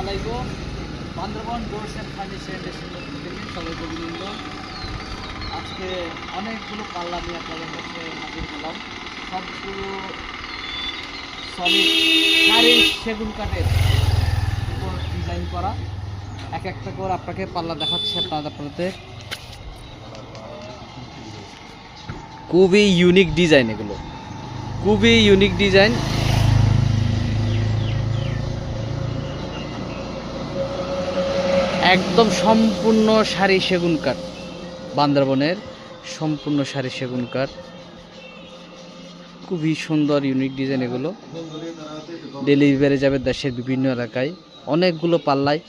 আলাইকুম। Bandarban doors and furniture ইন্ডাস্ট্রির থেকে সবাইকে অভিনন্দন। আজকে অনেকগুলো পাল্লা নিয়ে আপনাদের কাছে হাজির হলাম। সবগুলো সলিড শাড়ি সেগুন কাঠের উপর ডিজাইন করা। এক একটা করে আপনাকে পাল্লা দেখাচ্ছে আপনাদের। খুবই ইউনিক ডিজাইন, এগুলো খুবই ইউনিক ডিজাইন। একদম সম্পূর্ণ সারি সেগুন কাঠ, বান্দরবনের সম্পূর্ণ সারি সেগুন কাঠ। খুবই সুন্দর ইউনিক ডিজাইন এগুলো। ডেলিভারি যাবে দেশের বিভিন্ন এলাকায়, অনেকগুলো পাল্লায়।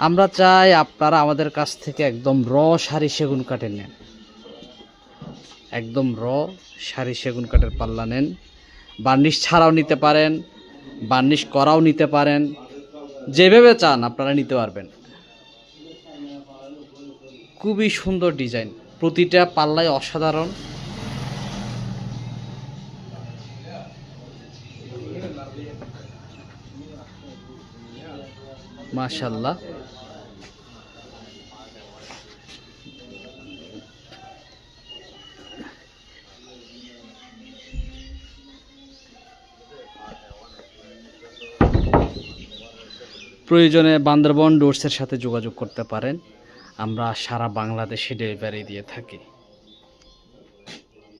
আমরা চাই আপনারা আমাদের কাছ থেকে একদম সারি সেগুন কাঠের নেন, একদম সারি সেগুন কাঠের পাল্লা নেন। বার্নিশ ছাড়াও নিতে পারেন, বার্নিশ করাও নিতে পারেন, যেভাবে চান আপনারা নিতে পারবেন। খুবই সুন্দর ডিজাইন, প্রতিটা পাল্লায় অসাধারণ। মাশাআল্লাহ। প্রয়োজনে বান্দরবান ডোরসের সাথে যোগাযোগ করতে পারেন। আমরা সারা বাংলাদেশে ডেলিভারি দিয়ে থাকি।